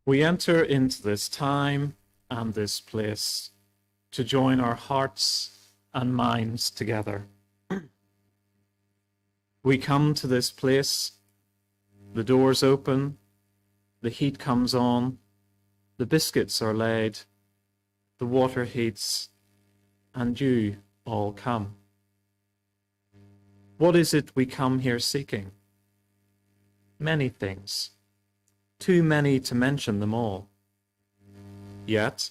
We enter into this time and this place to join our hearts and minds together. We come to this place, the doors open, the heat comes on, the biscuits are laid, the water heats, and you all come. What is it we come here seeking? Many things, too many to mention them all. Yet,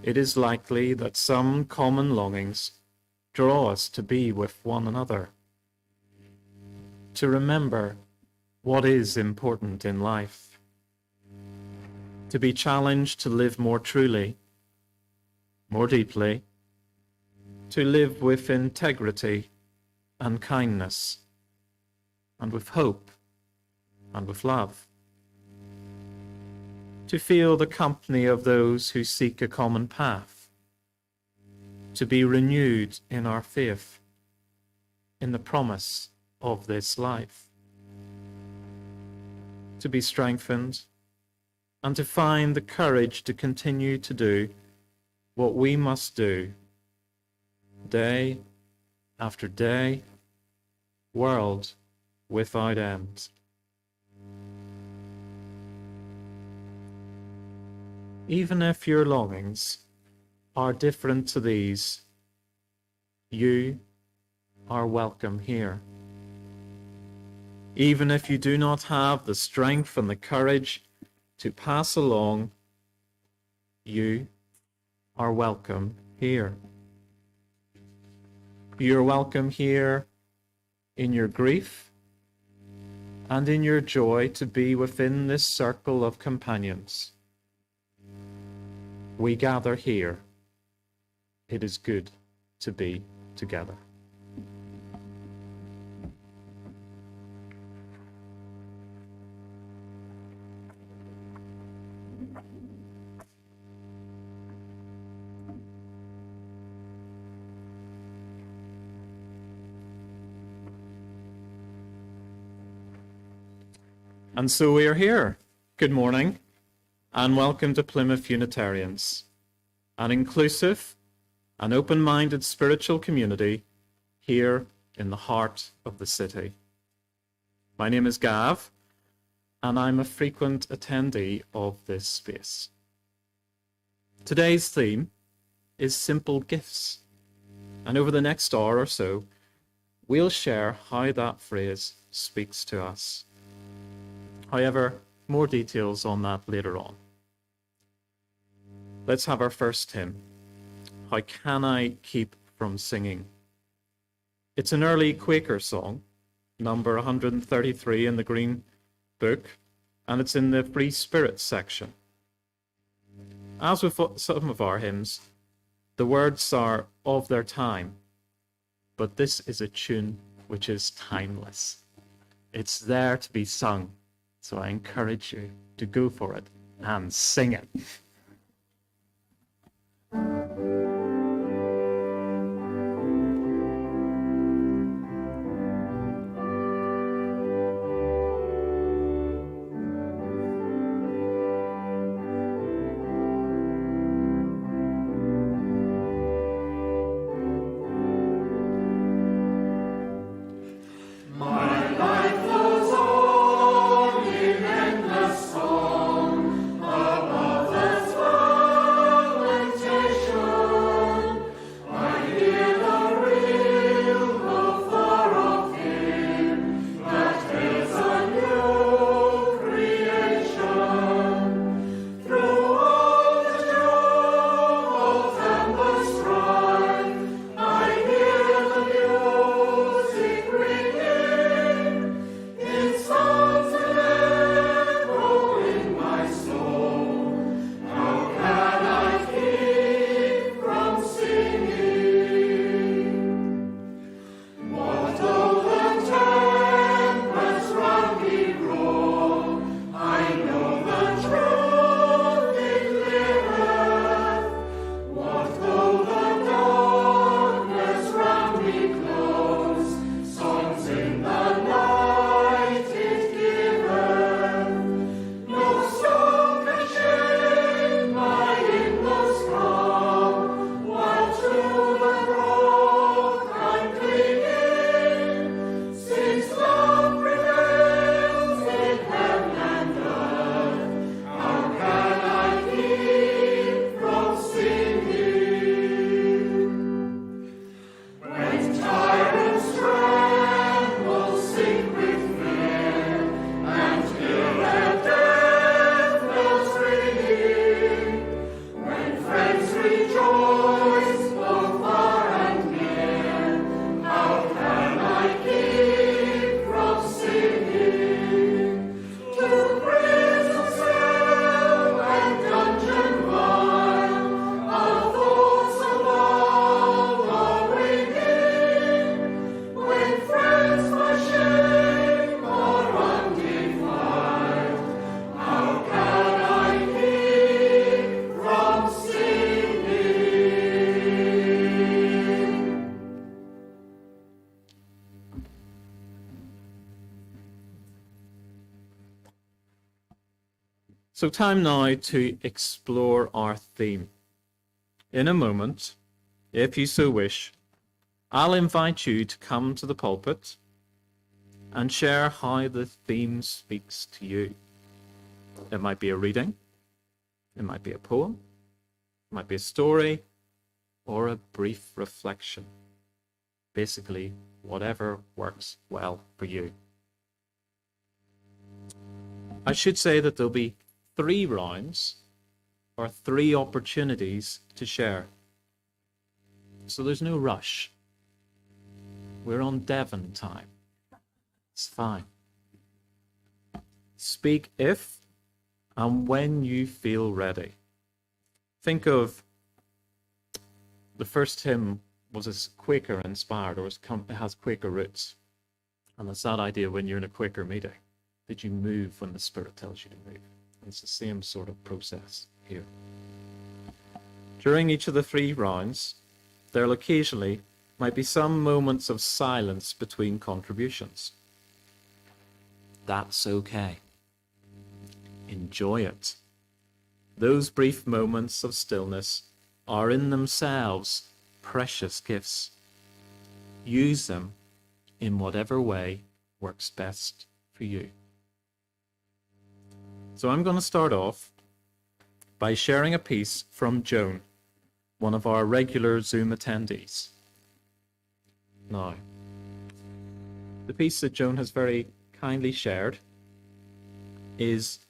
it is likely that some common longings draw us to be with one another, to remember what is important in life, to be challenged to live more truly, more deeply, to live with integrity and kindness, and with hope and with love, to feel the company of those who seek a common path, to be renewed in our faith, in the promise of this life, to be strengthened, and to find the courage to continue to do what we must do, day after day, world without end. Even if your longings are different to these, you are welcome here. Even if you do not have the strength and the courage to pass along, you are welcome here. You're welcome here in your grief and in your joy to be within this circle of companions. We gather here. It is good to be together. And so we are here. Good morning, and welcome to Plymouth Unitarians, an inclusive and open-minded spiritual community here in the heart of the city. My name is Gav, and I'm a frequent attendee of this space. Today's theme is simple gifts, and over the next hour or so, we'll share how that phrase speaks to us. However, more details on that later on. Let's have our first hymn, How Can I Keep From Singing? It's an early Quaker song, number 133 in the Green Book, and it's in the Free Spirit section. As with some of our hymns, the words are of their time, but this is a tune which is timeless. It's there to be sung. So I encourage you to go for it and sing it. Above the So time now to explore our theme. In a moment, if you so wish, I'll invite you to come to the pulpit and share how the theme speaks to you. It might be a reading, it might be a poem, it might be a story, or a brief reflection. Basically, whatever works well for you. I should say that there'll be 3 rounds or 3 opportunities to share. So there's no rush. We're on Devon time. It's fine. Speak if and when you feel ready. Think of the first hymn was Quaker inspired, or it has Quaker roots. And it's that idea when you're in a Quaker meeting, that you move when the Spirit tells you to move. And it's the same sort of process here. During each of the 3 rounds, there occasionally might be some moments of silence between contributions. That's okay. Enjoy it. Those brief moments of stillness are in themselves precious gifts. Use them in whatever way works best for you. So I'm going to start off by sharing a piece from Joan, one of our regular Zoom attendees. Now, the piece that Joan has very kindly shared is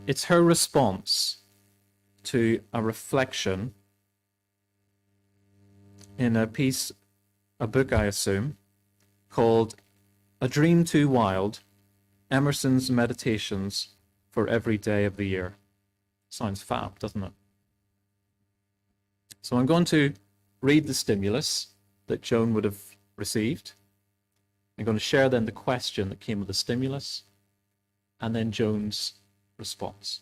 it's her response to a reflection in a book I assume, called A Dream Too Wild, Emerson's Meditations for Every Day of the Year. Sounds fab, doesn't it? So I'm going to read the stimulus that Joan would have received. I'm going to share then the question that came with the stimulus, and then Joan's response.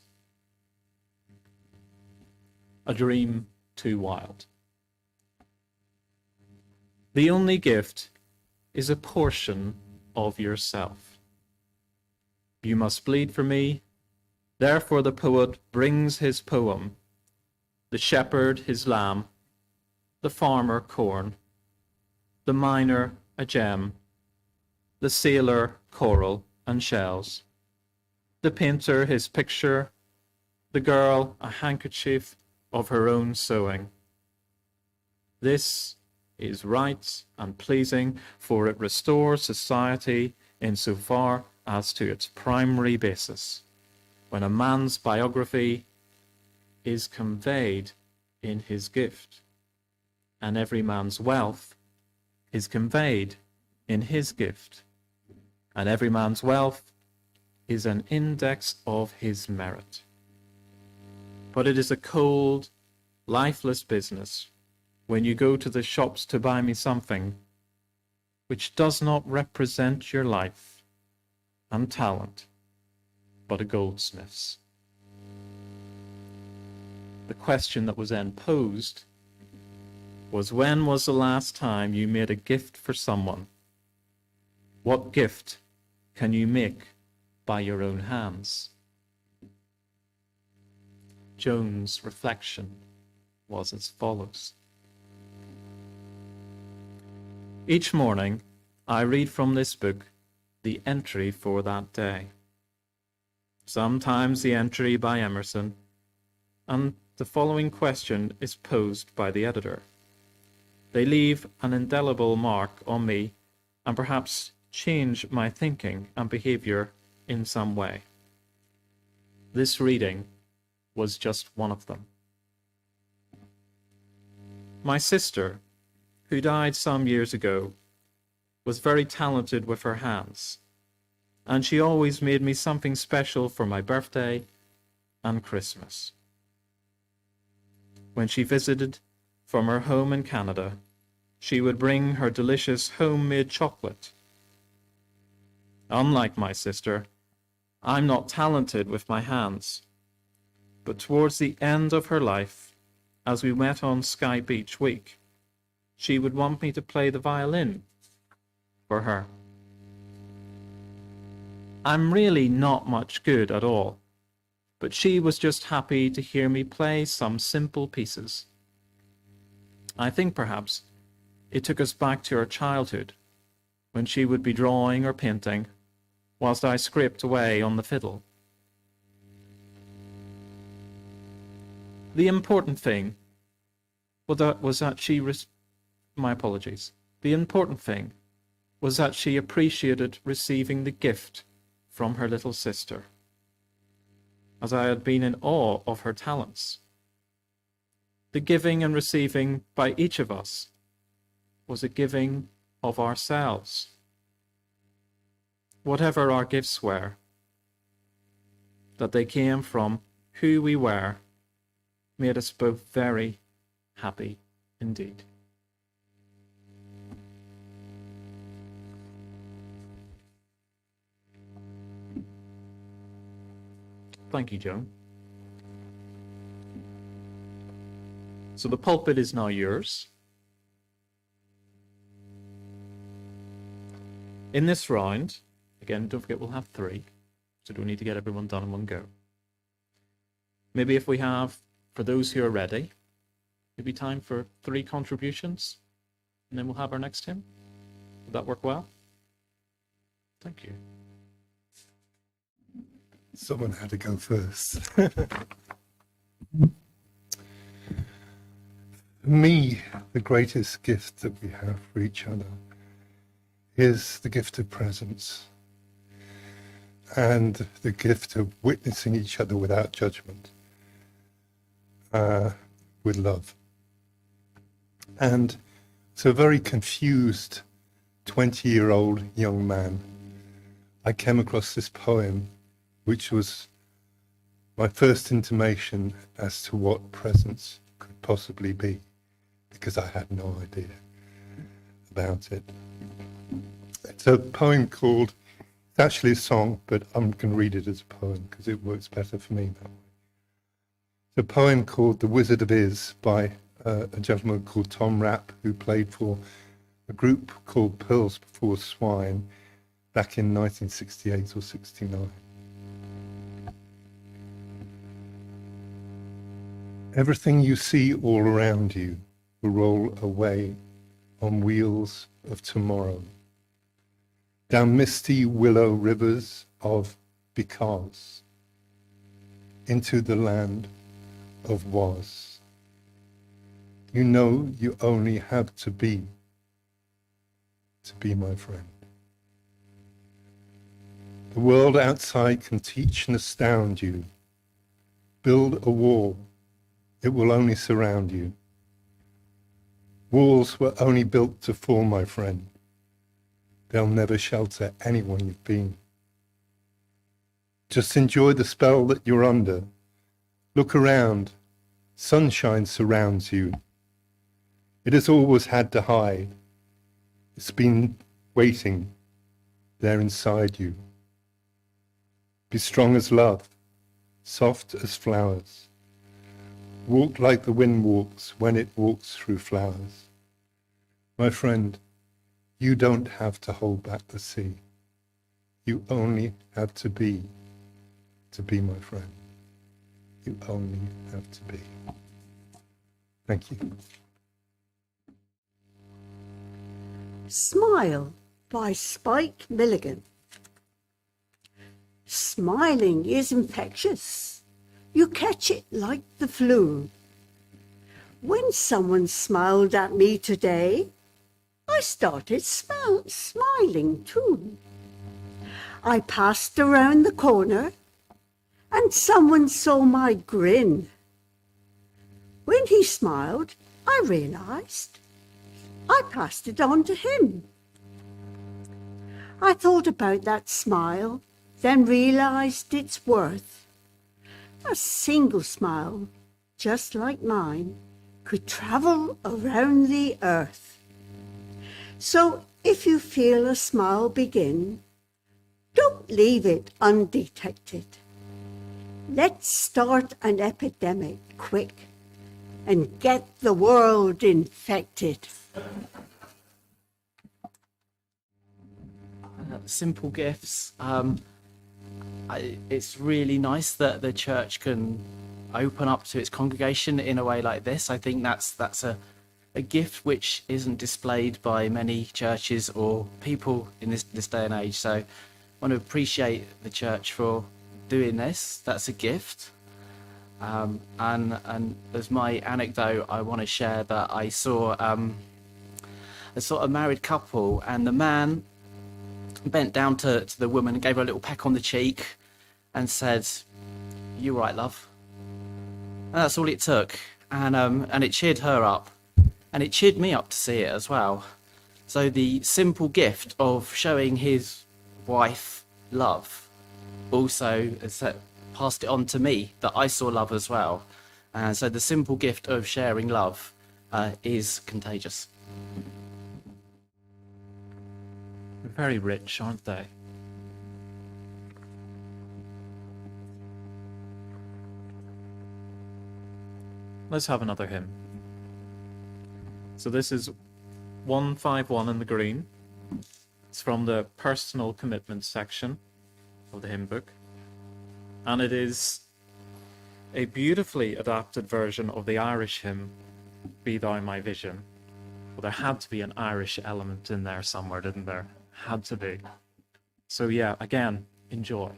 A dream too wild. The only gift is a portion of yourself. You must bleed for me, therefore the poet brings his poem, the shepherd his lamb, the farmer corn, the miner a gem, the sailor coral and shells, the painter his picture, the girl a handkerchief of her own sewing. This is right and pleasing, for it restores society insofar as to its primary basis, when a man's biography is conveyed in his gift, and every man's wealth is conveyed in his gift, and every man's wealth is an index of his merit. But it is a cold, lifeless business when you go to the shops to buy me something which does not represent your life and talent, but a goldsmith's. The question that was then posed was, when was the last time you made a gift for someone? What gift can you make by your own hands? Joan's reflection was as follows. Each morning, I read from this book the entry for that day. Sometimes the entry by Emerson, and the following question is posed by the editor. They leave an indelible mark on me and perhaps change my thinking and behavior in some way. This reading was just one of them. My sister, who died some years ago, was very talented with her hands, and she always made me something special for my birthday and Christmas. When she visited from her home in Canada, she would bring her delicious homemade chocolate. Unlike my sister, I'm not talented with my hands, but towards the end of her life, as we met on Skype each week, she would want me to play the violin for her. I'm really not much good at all, but she was just happy to hear me play some simple pieces. I think perhaps it took us back to her childhood, when she would be drawing or painting, whilst I scraped away on the fiddle. The important thing was that she my apologies. The important thing was that she appreciated receiving the gift from her little sister, as I had been in awe of her talents. The giving and receiving by each of us was a giving of ourselves. Whatever our gifts were, that they came from who we were, made us both very happy indeed. Thank you, Joan. So the pulpit is now yours. In this round, again, don't forget we'll have 3, so don't need to get everyone done in one go. Maybe if we have, for those who are ready, maybe time for 3 contributions, and then we'll have our next hymn. Would that work well? Thank you. Someone had to go first. For me, the greatest gift that we have for each other is the gift of presence and the gift of witnessing each other without judgment, with love. And so a very confused 20-year-old young man, I came across this poem, which was my first intimation as to what presence could possibly be, because I had no idea about it. It's a poem called, it's actually a song, but I'm going to read it as a poem because it works better for me that way. It's a poem called The Wizard of Iz by a gentleman called Tom Rapp, who played for a group called Pearls Before Swine back in 1968 or 69. Everything you see all around you will roll away on wheels of tomorrow, down misty willow rivers of because, into the land of was. You know you only have to be my friend. The world outside can teach and astound you. Build a wall, it will only surround you. Walls were only built to fall, my friend. They'll never shelter anyone you've been. Just enjoy the spell that you're under. Look around. Sunshine surrounds you. It has always had to hide. It's been waiting there inside you. Be strong as love, soft as flowers. Walk like the wind walks when it walks through flowers. My friend, you don't have to hold back the sea. You only have to be my friend. You only have to be. Thank you. Smile by Spike Milligan. Smiling is infectious. You catch it like the flu. When someone smiled at me today, I started smiling too. I passed around the corner and someone saw my grin. When he smiled, I realized I passed it on to him. I thought about that smile, then realized its worth. A single smile, just like mine, could travel around the earth. So if you feel a smile begin, don't leave it undetected. Let's start an epidemic quick and get the world infected. Simple gifts. it's really nice that the church can open up to its congregation in a way like this. I think that's a gift which isn't displayed by many churches or people in this day and age. So I want to appreciate the church for doing this. That's a gift. And as my anecdote, I want to share that I saw a sort of married couple, and the man bent down to the woman and gave her a little peck on the cheek and said, "You right, love?" And that's all it took. And it cheered her up. And it cheered me up to see it as well. So the simple gift of showing his wife love also passed it on to me, that I saw love as well. And so the simple gift of sharing love is contagious. Very rich, aren't they? Let's have another hymn. So this is 151 in the green. It's from the personal commitment section of the hymn book. And it is a beautifully adapted version of the Irish hymn, Be Thou My Vision. Well, there had to be an Irish element in there somewhere, didn't there? Had to be. So yeah, again, enjoy.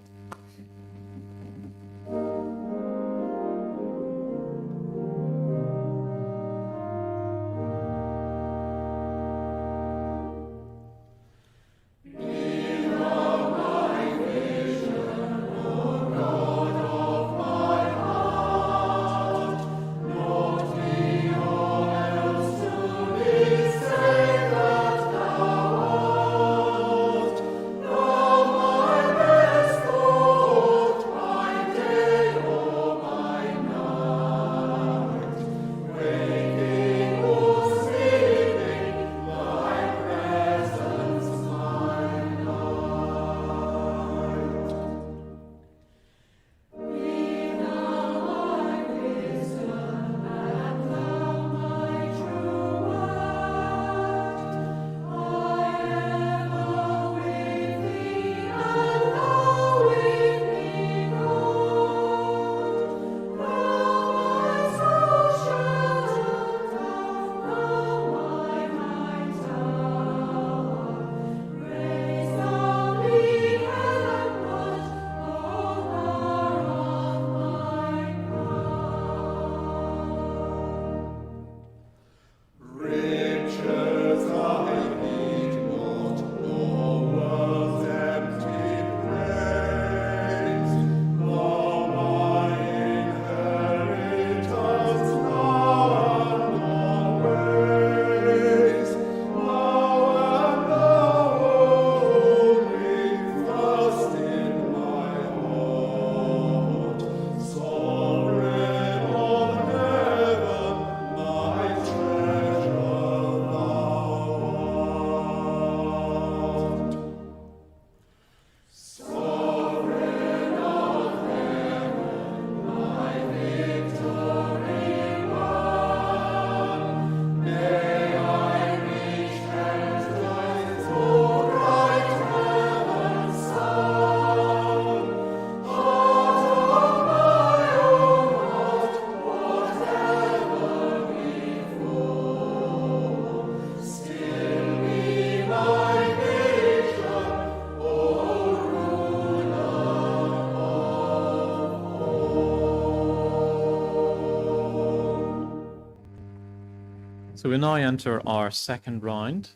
So we now enter our second round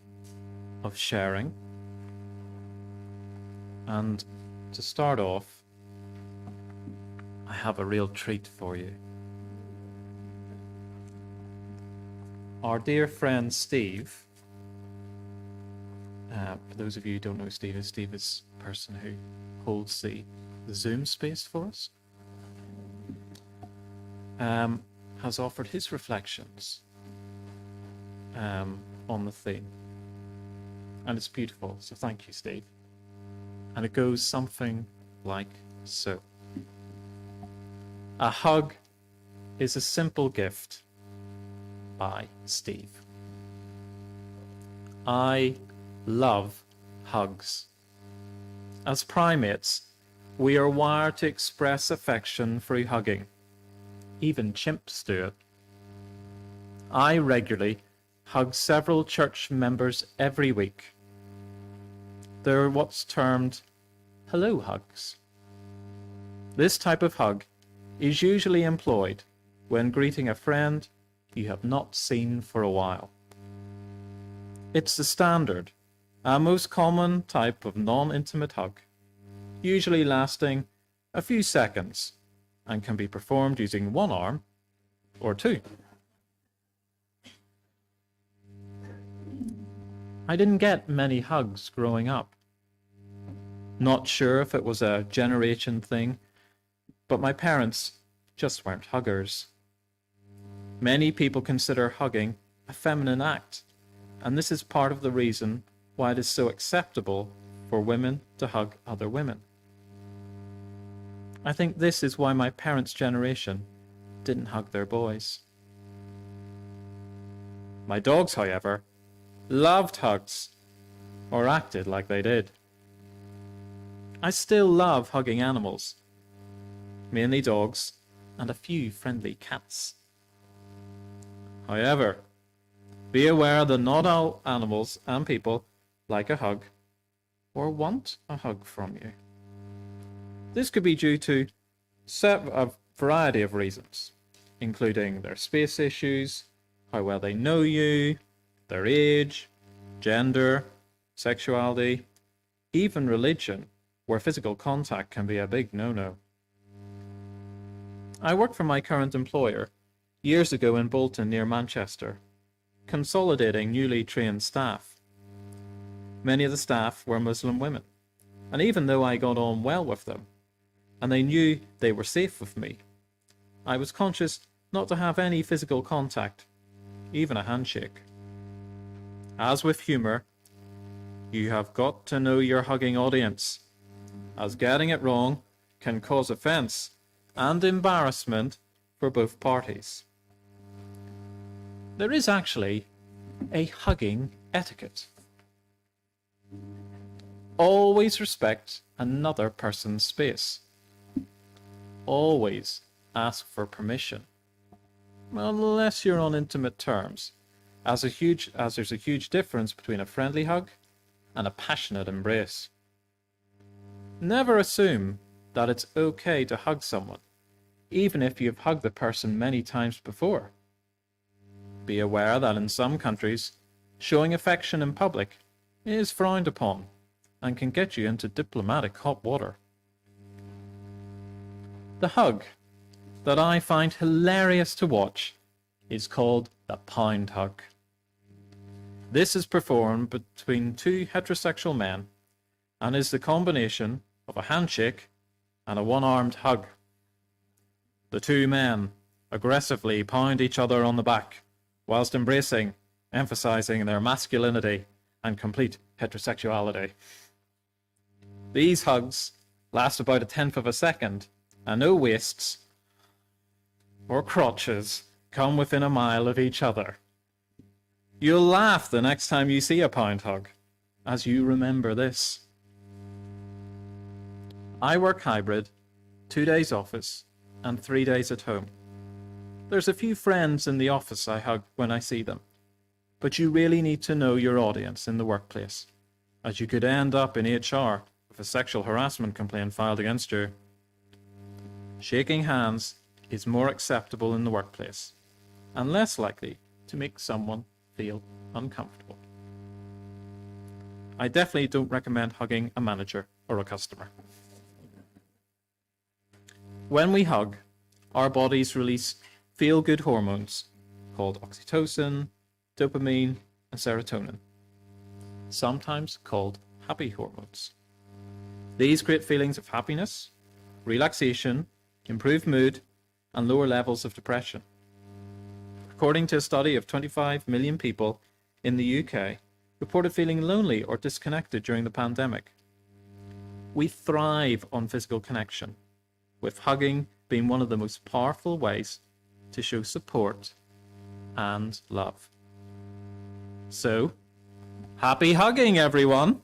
of sharing. And to start off, I have a real treat for you. Our dear friend Steve, for those of you who don't know Steve is the person who holds the Zoom space for us, has offered his reflections on the theme. And it's beautiful, so thank you, Steve. And it goes something like so. A hug is a simple gift, by Steve. I love hugs. As primates, We are wired to express affection through hugging. Even chimps do it. I regularly hug several church members every week. They're what's termed hello hugs. This type of hug is usually employed when greeting a friend you have not seen for a while. It's the standard and most common type of non-intimate hug, usually lasting a few seconds and can be performed using one arm or two. I didn't get many hugs growing up. Not sure if it was a generation thing, but my parents just weren't huggers. Many people consider hugging a feminine act, and this is part of the reason why it is so acceptable for women to hug other women. I think this is why my parents' generation didn't hug their boys. My dogs, however, loved hugs, or acted like they did. I still love hugging animals, mainly dogs and a few friendly cats. However, be aware that not all animals and people like a hug or want a hug from you. This could be due to a variety of reasons, including their space issues, how well they know you, their age, gender, sexuality, even religion, where physical contact can be a big no-no. I worked for my current employer years ago in Bolton near Manchester, consolidating newly trained staff. Many of the staff were Muslim women, and even though I got on well with them, and they knew they were safe with me, I was conscious not to have any physical contact, even a handshake. As with humour, you have got to know your hugging audience, as getting it wrong can cause offence and embarrassment for both parties. There is actually a hugging etiquette. Always respect another person's space. Always ask for permission, unless you're on intimate terms, as there's a huge difference between a friendly hug and a passionate embrace. Never assume that it's okay to hug someone, even if you've hugged the person many times before. Be aware that in some countries, showing affection in public is frowned upon and can get you into diplomatic hot water. The hug that I find hilarious to watch is called the pound hug. This is performed between two heterosexual men and is the combination of a handshake and a one-armed hug. The two men aggressively pound each other on the back whilst embracing, emphasizing their masculinity and complete heterosexuality. These hugs last about 1/10 of a second, and no waists or crotches come within a mile of each other. You'll laugh the next time you see a pound hug, as you remember this. I work hybrid, 2 days office and 3 days at home. There's a few friends in the office I hug when I see them, but you really need to know your audience in the workplace, as you could end up in HR with a sexual harassment complaint filed against you. Shaking hands is more acceptable in the workplace and less likely to make someone feel uncomfortable. I definitely don't recommend hugging a manager or a customer. When we hug, our bodies release feel-good hormones called oxytocin, dopamine, and serotonin, sometimes called happy hormones. These create feelings of happiness, relaxation, improved mood, and lower levels of depression. According to a study of 25 million people in the UK, reported feeling lonely or disconnected during the pandemic. We thrive on physical connection, with hugging being one of the most powerful ways to show support and love. So, happy hugging, everyone!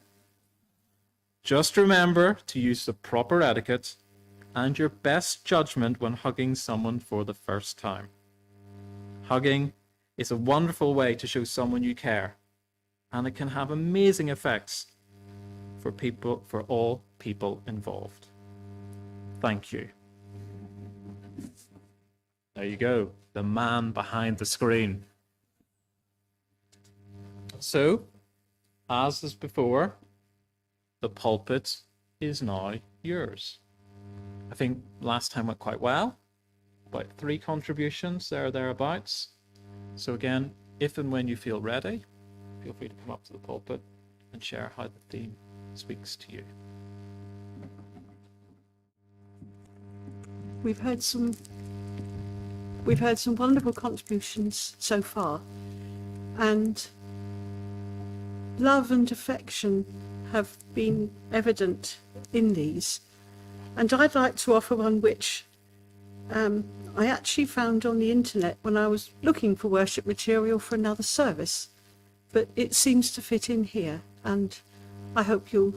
Just remember to use the proper etiquette and your best judgment when hugging someone for the first time. Hugging is a wonderful way to show someone you care, and it can have amazing effects for all people involved. Thank you. There you go, the man behind the screen. So, as is before, the pulpit is now yours. I think last time went quite well, about 3 contributions thereabouts. So again, if and when you feel ready, feel free to come up to the pulpit and share how the theme speaks to you. We've heard some wonderful contributions so far, and love and affection have been evident in these. And I'd like to offer one which I actually found on the internet when I was looking for worship material for another service, but it seems to fit in here, and I hope you'll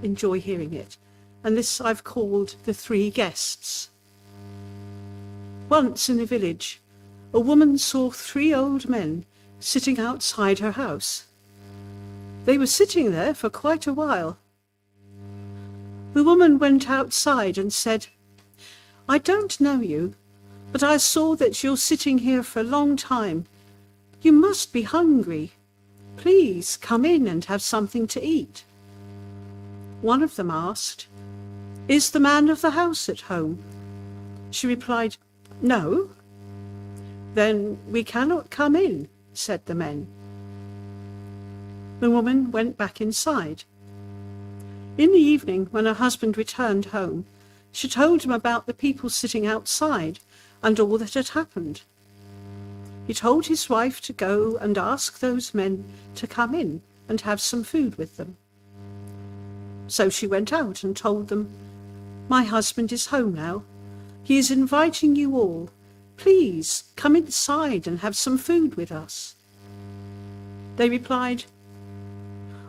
enjoy hearing it. And this I've called The Three Guests. Once in a village, a woman saw 3 old men sitting outside her house. They were sitting there for quite a while. The woman went outside and said, "I don't know you, but I saw that you're sitting here for a long time. You must be hungry. Please come in and have something to eat." One of them asked, "Is the man of the house at home?" She replied, "No." "Then we cannot come in," said the men. The woman went back inside. In the evening, when her husband returned home, she told him about the people sitting outside and all that had happened. He told his wife to go and ask those men to come in and have some food with them. So she went out and told them, "My husband is home now. He is inviting you all. Please come inside and have some food with us." They replied,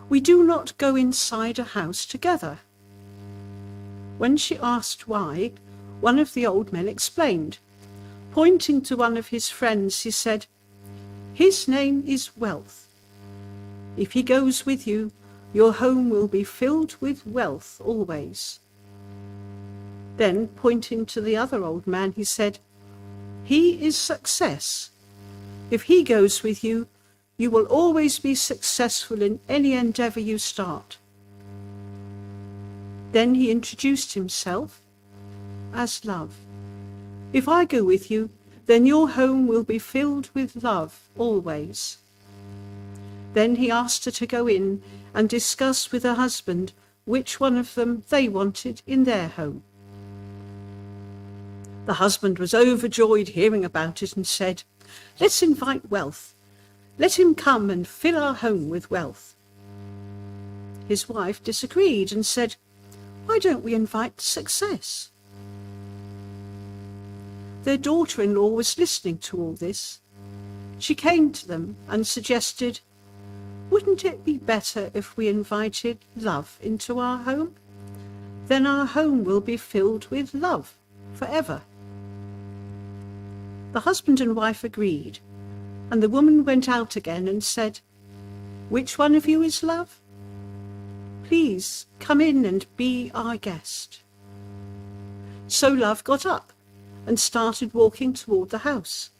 "We do not go inside a house together." When she asked why, one of the old men explained. Pointing to one of his friends, he said, "His name is Wealth. If he goes with you, your home will be filled with wealth always." Then, pointing to the other old man, he said, "He is Success. If he goes with you, you will always be successful in any endeavor you start." Then he introduced himself as Love. "If I go with you, then your home will be filled with love always." Then he asked her to go in and discuss with her husband which one of them they wanted in their home. The husband was overjoyed hearing about it and said, "Let's invite Wealth. Let him come and fill our home with wealth." His wife disagreed and said, "Why don't we invite Success?" Their daughter-in-law was listening to all this. She came to them and suggested, "Wouldn't it be better if we invited Love into our home? Then our home will be filled with love forever." The husband and wife agreed, and the woman went out again and said, "Which one of you is Love? Please come in and be our guest." So Love got up and started walking toward the house.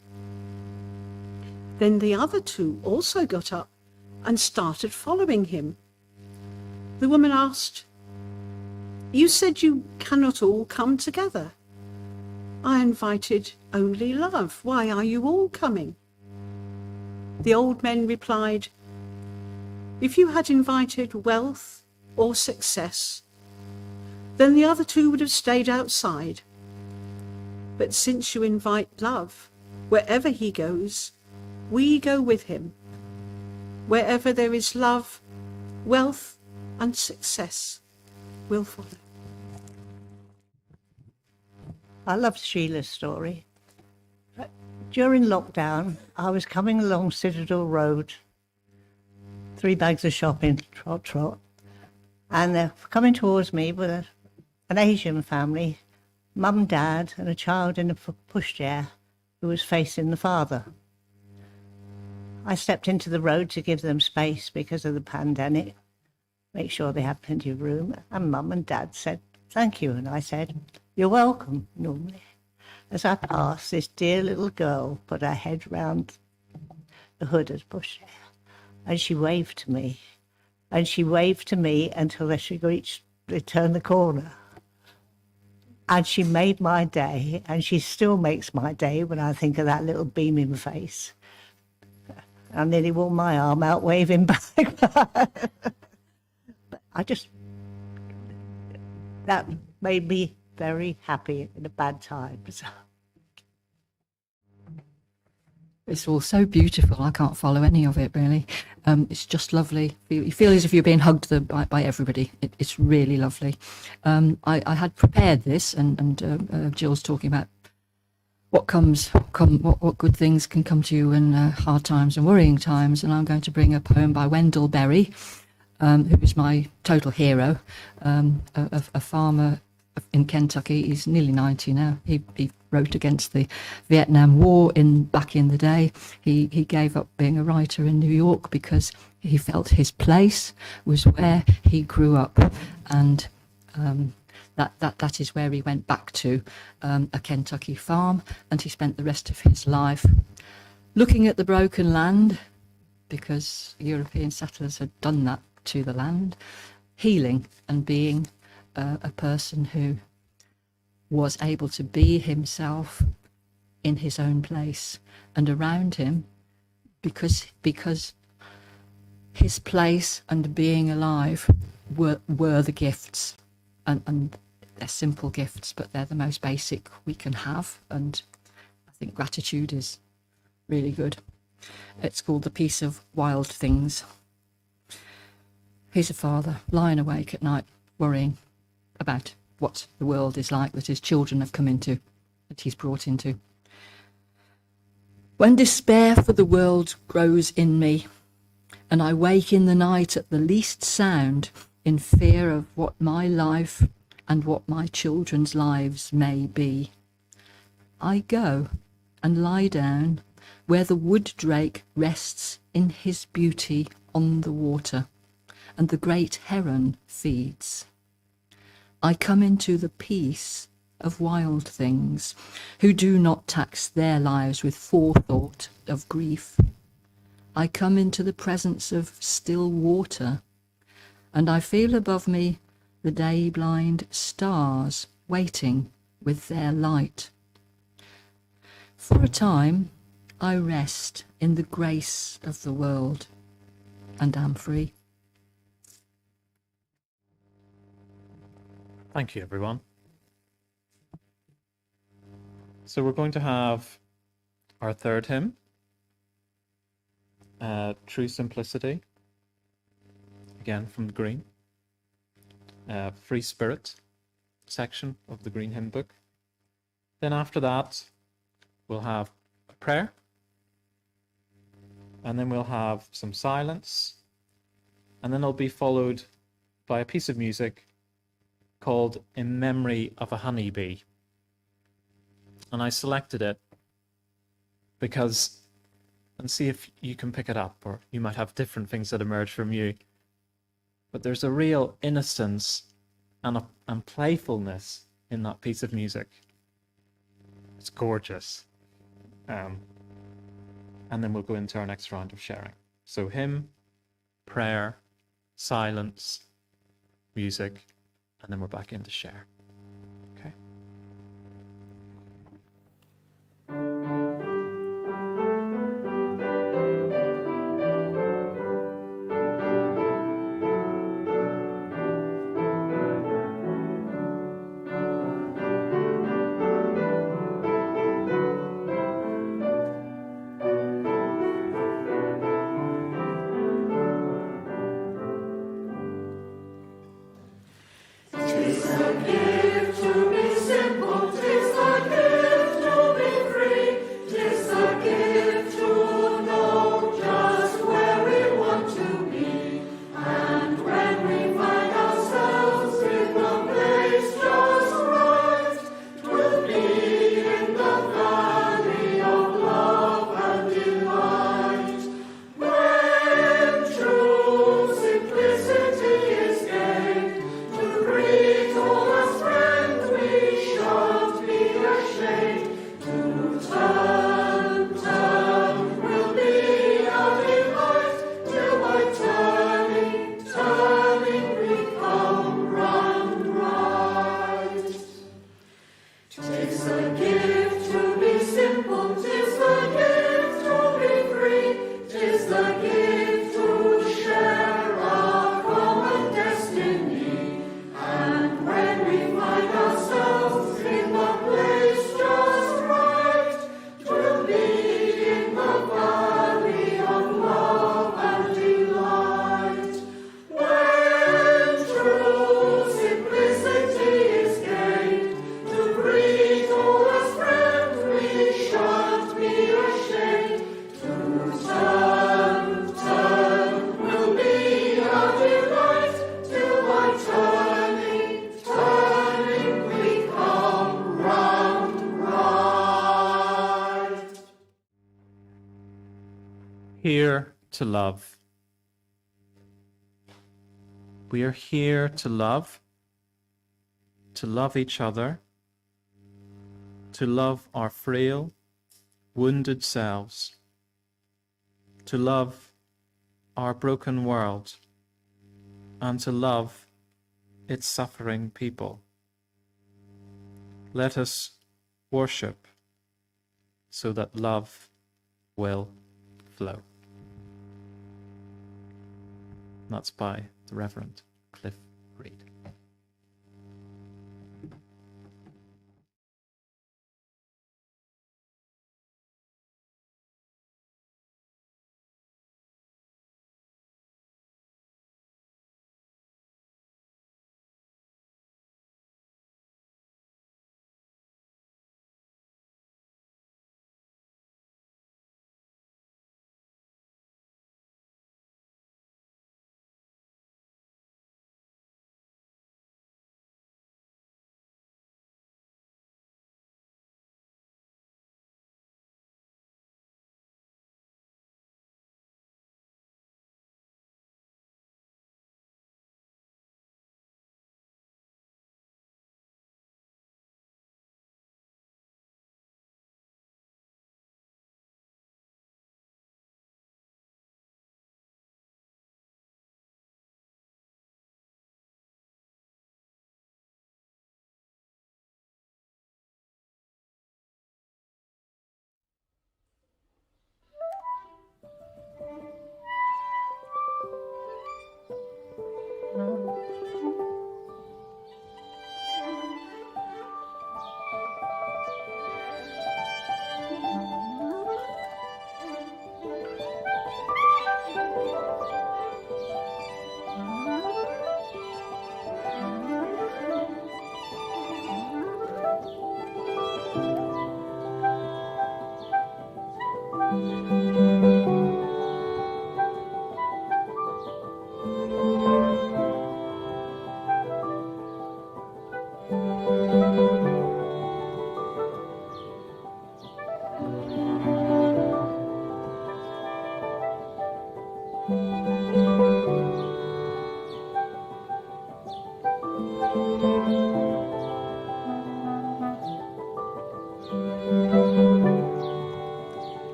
Then the other 2 also got up and started following him. The woman asked, "You said you cannot all come together. I invited only Love. Why are you all coming?" The old men replied, "If you had invited Wealth or Success, then the other 2 would have stayed outside. But since you invite Love, wherever he goes, we go with him. Wherever there is love, wealth and success will follow." I love Sheila's story. During lockdown, I was coming along Citadel Road, 3 bags of shopping, trot, trot, And they're coming towards me with an Asian family, mum, dad, and a child in a pushchair who was facing the father. I stepped into the road to give them space because of the pandemic, make sure they had plenty of room. And mum and dad said, thank you. And I said, you're welcome, normally. As I passed, this dear little girl put her head round the hood of the pushchair and she waved to me. And she waved to me until they turned the corner. And she made my day, and she still makes my day when I think of that little beaming face. I nearly wore my arm out waving back. That made me very happy in a bad time. It's all so beautiful. I can't follow any of it, really. It's just lovely. You feel as if you're being hugged by everybody. It's really lovely. I had prepared this, and Jill's talking about what good things can come to you in hard times and worrying times. And I'm going to bring a poem by Wendell Berry, who is my total hero, a farmer in Kentucky. He's nearly 90 now. He wrote against the Vietnam War back in the day. He gave up being a writer in New York because he felt his place was where he grew up, and that is where he went back to, a Kentucky farm, and he spent the rest of his life looking at the broken land, because European settlers had done that to the land, healing and being a person who was able to be himself in his own place and around him, because his place and being alive were the gifts, and they're simple gifts, but they're the most basic we can have, and I think gratitude is really good. It's called The Peace of Wild Things. He's a father lying awake at night worrying about what the world is like that his children have come into, that he's brought into. When despair for the world grows in me, and I wake in the night at the least sound, in fear of what my life and what my children's lives may be, I go and lie down where the wood drake rests in his beauty on the water, and the great heron feeds. I come into the peace of wild things, who do not tax their lives with forethought of grief. I come into the presence of still water, and I feel above me the day-blind stars waiting with their light. For a time, I rest in the grace of the world, and am free. Thank you, everyone. So we're going to have our third hymn, True Simplicity, again from the Green, Free Spirit section of the Green Hymn Book. Then after that, we'll have a prayer, and then we'll have some silence, and then it'll be followed by a piece of music called In Memory of a Honeybee. And I selected it because, and see if you can pick it up, or you might have different things that emerge from you, but there's a real innocence and playfulness in that piece of music. It's gorgeous. And then we'll go into our next round of sharing. So hymn, prayer, silence, music, and then we're back in to share. Okay. True simplicity. here to love. We are here to love each other, to love our frail, wounded selves, to love our broken world, and to love its suffering people. Let us worship so that love will flow. That's by the Reverend Cliff Reed.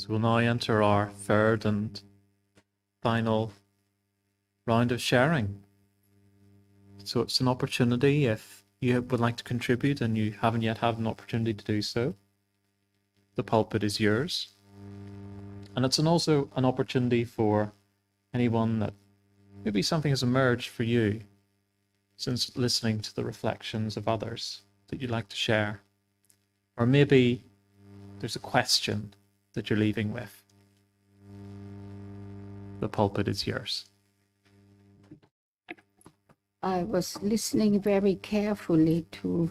So we'll now enter our third and final round of sharing. So it's an opportunity if you would like to contribute and you haven't yet had an opportunity to do so. The pulpit is yours. And it's also an opportunity for anyone that maybe something has emerged for you since listening to the reflections of others that you'd like to share. Or maybe there's a question that you're leaving with. The pulpit is yours. I was listening very carefully to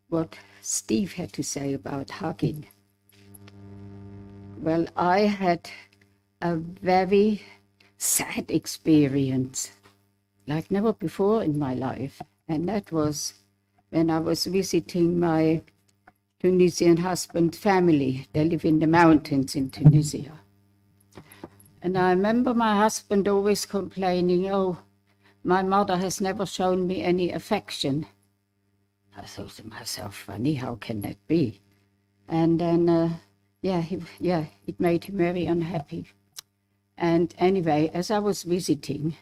what Steve had to say about hugging. Well, I had a very sad experience, like never before in my life. And that was when I was visiting my Tunisian husband's family. They live in the mountains in Tunisia. And I remember my husband always complaining, oh, my mother has never shown me any affection. I thought to myself, funny, how can that be? And then, it made him very unhappy. And anyway, as I was visiting,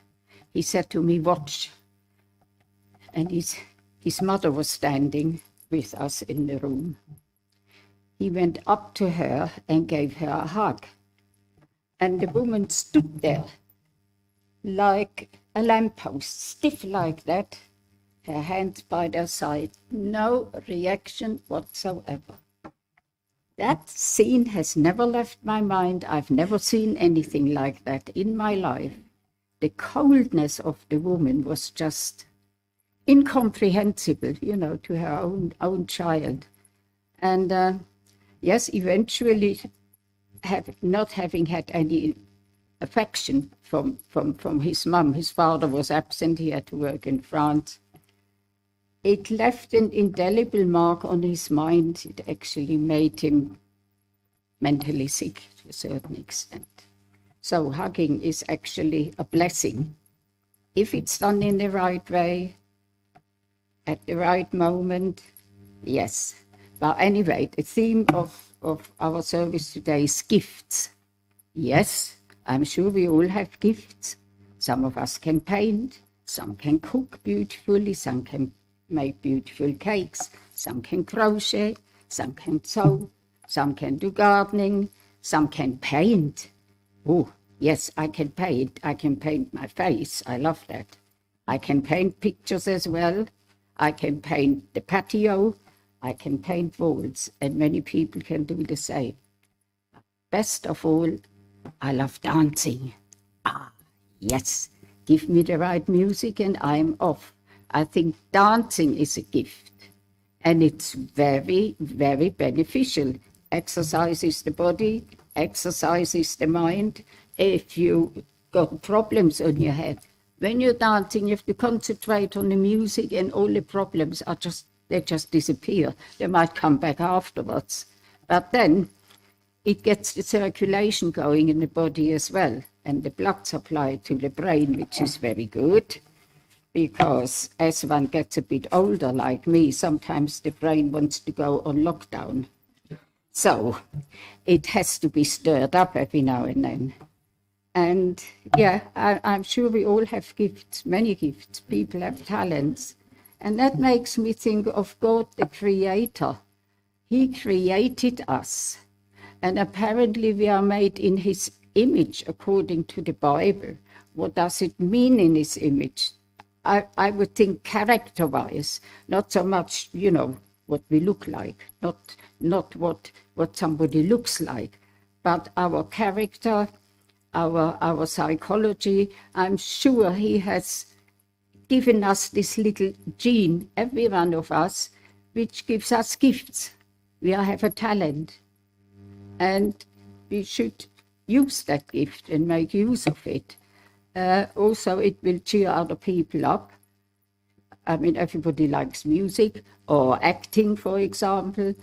he said to me, watch. And his mother was standing with us in the room. He went up to her and gave her a hug. And the woman stood there like a lamppost, stiff like that, her hands by their side, no reaction whatsoever. That scene has never left my mind. I've never seen anything like that in my life. The coldness of the woman was just incomprehensible, to her own child. And yes, eventually, not having had any affection from his mum. His father was absent, he had to work in France. It left an indelible mark on his mind. It actually made him mentally sick to a certain extent. So hugging is actually a blessing. If it's done in the right way, at the right moment, yes. But anyway, the theme of our service today is gifts. Yes, I'm sure we all have gifts. Some of us can paint, some can cook beautifully, some can make beautiful cakes, some can crochet, some can sew, some can do gardening, some can paint. Oh, yes, I can paint. I can paint my face. I love that. I can paint pictures as well. I can paint the patio. I can paint walls, and many people can do the same. Best of all, I love dancing. Ah, yes, give me the right music and I'm off. I think dancing is a gift, and it's very, very beneficial. Exercises the body, exercises the mind. If you got problems on your head, when you're dancing, you have to concentrate on the music, and all the problems they just disappear. They might come back afterwards. But then it gets the circulation going in the body as well, and the blood supply to the brain, which is very good. Because as one gets a bit older, like me, sometimes the brain wants to go on lockdown. So it has to be stirred up every now and then. And yeah, I'm sure we all have gifts, many gifts. People have talents. And that makes me think of God, the Creator. He created us. And apparently we are made in His image, according to the Bible. What does it mean in His image? I would think character-wise, not so much, what we look like, not what somebody looks like, but our character, our psychology. I'm sure He has given us this little gene, every one of us, which gives us gifts. We have a talent, and we should use that gift and make use of it. Also, it will cheer other people up. I mean, everybody likes music or acting, for example.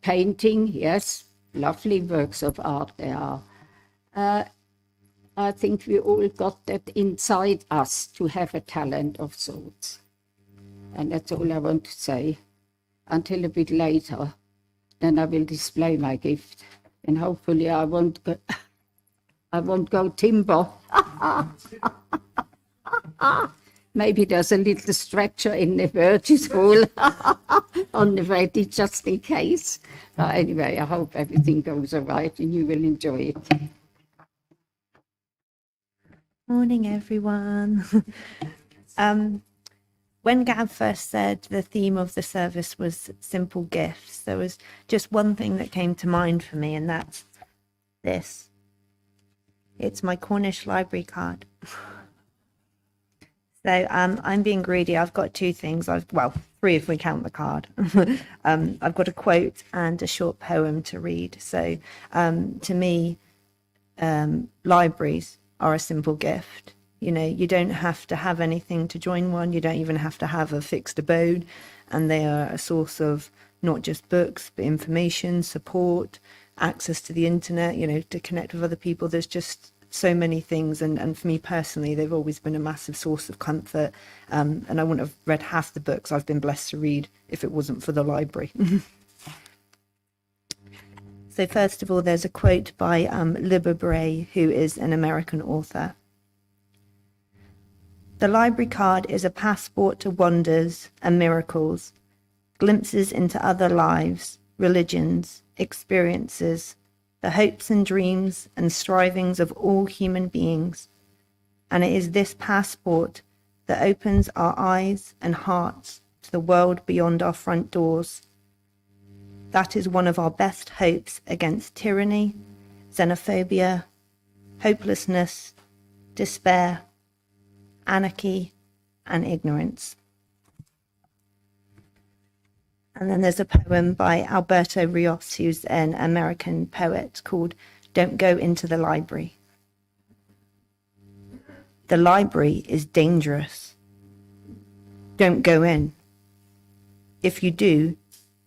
Painting, yes, lovely works of art there are. I think we all got that inside us to have a talent of sorts. And that's all I want to say. Until a bit later, then I will display my gift. And hopefully I won't go timber. Maybe there's a little stretcher in the Burgess Hall on the ready, just in case. But anyway, I hope everything goes all right and you will enjoy it. Morning, everyone. When Gav first said the theme of the service was simple gifts, there was just one thing that came to mind for me, and that's this. It's my Cornish library card. So I'm being greedy. I've got two things. Three if we count the card. I've got a quote and a short poem to read. So to me, libraries are a simple gift. You know, you don't have to have anything to join one. You don't even have to have a fixed abode. And they are a source of not just books, but information, support, access to the internet, you know, to connect with other people. There's just so many things. And for me personally, they've always been a massive source of comfort. And I wouldn't have read half the books I've been blessed to read if it wasn't for the library. So first of all, there's a quote by Libba Bray, who is an American author. The library card is a passport to wonders and miracles, glimpses into other lives, religions, experiences, the hopes and dreams and strivings of all human beings. And it is this passport that opens our eyes and hearts to the world beyond our front doors. That is one of our best hopes against tyranny, xenophobia, hopelessness, despair, anarchy, and ignorance. And then there's a poem by Alberto Rios, who's an American poet, called Don't Go Into the Library. The library is dangerous. Don't go in. If you do,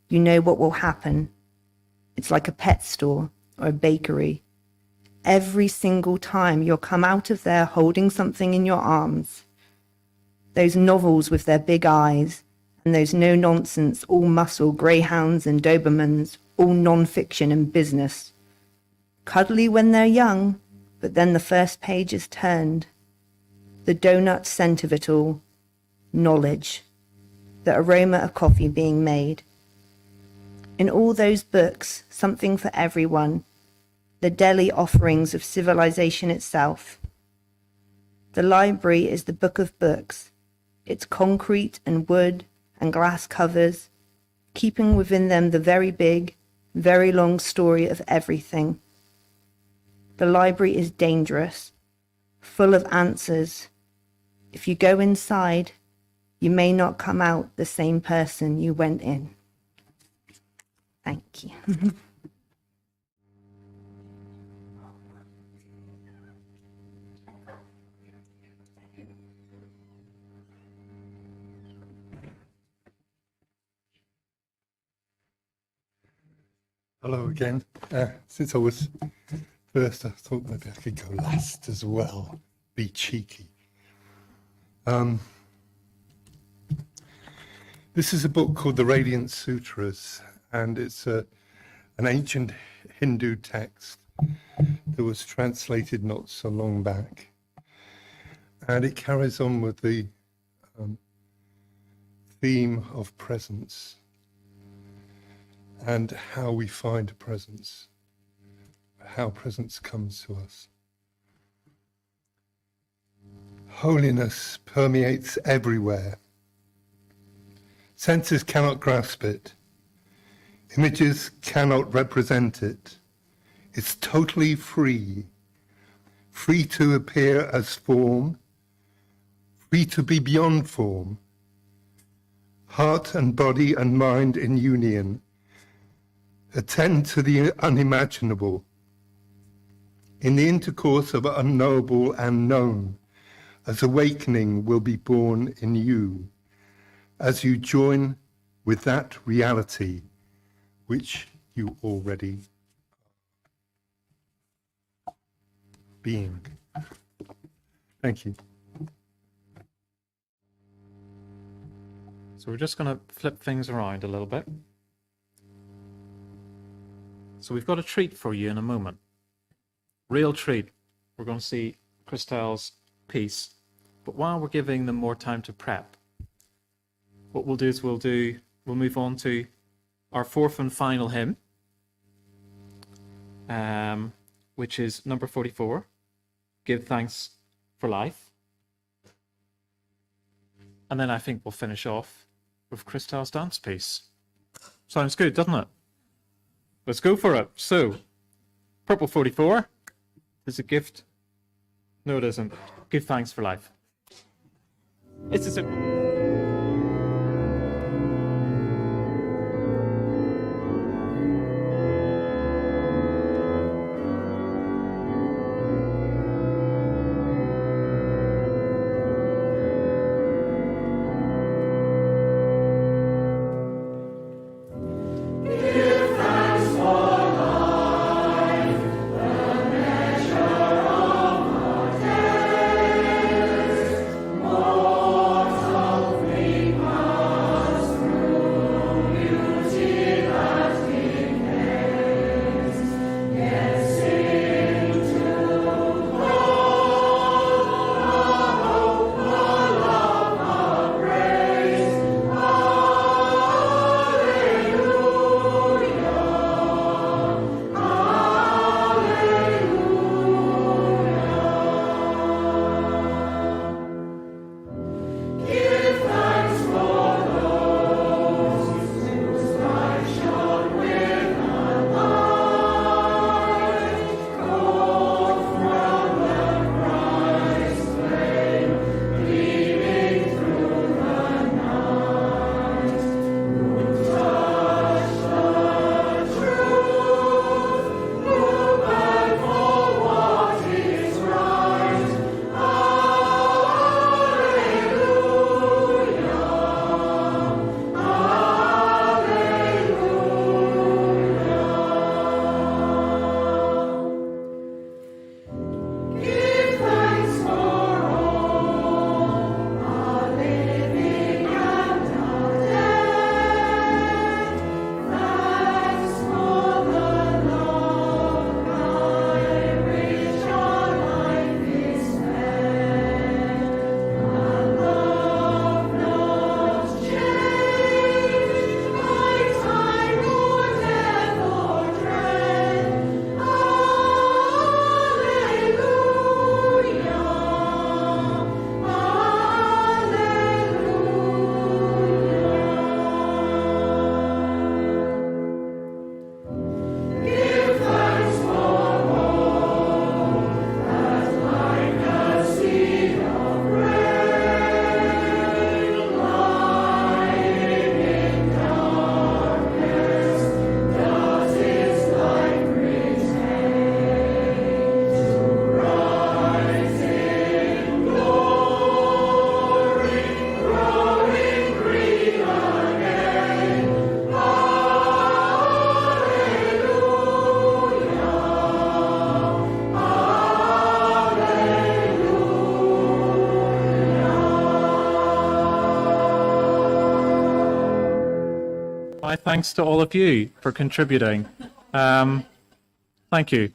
you know what will happen. It's like a pet store or a bakery. Every single time you'll come out of there holding something in your arms. Those novels with their big eyes, and those no-nonsense, all-muscle greyhounds and Dobermans, all non-fiction and business. Cuddly when they're young, but then the first page is turned. The donut scent of it all. Knowledge. The aroma of coffee being made. In all those books, something for everyone. The deli offerings of civilization itself. The library is the book of books. It's concrete and wood and glass covers, keeping within them the very big, very long story of everything. The library is dangerous, full of answers. If you go inside, you may not come out the same person you went in. Thank you. Hello again. Since I was first, I thought maybe I could go last as well. Be cheeky. This is a book called The Radiant Sutras, and it's an ancient Hindu text that was translated not so long back. And it carries on with the theme of presence and how we find presence, how presence comes to us. Holiness permeates everywhere. Senses cannot grasp it. Images cannot represent it. It's totally free, free to appear as form, free to be beyond form. Heart and body and mind in union. Attend to the unimaginable. In the intercourse of unknowable and known, as awakening will be born in you, as you join with that reality which you already are. Being. Thank you. So we're just going to flip things around a little bit. So we've got a treat for you in a moment. Real treat. We're going to see Christelle's piece. But while we're giving them more time to prep, what we'll do is we'll move on to our fourth and final hymn, which is number 44, Give Thanks for Life. And then I think we'll finish off with Christelle's dance piece. Sounds good, doesn't it? Let's go for it. So, Purple 44 is a gift. No, it isn't. Give thanks for life. It's a simple. My thanks to all of you for contributing. Thank you.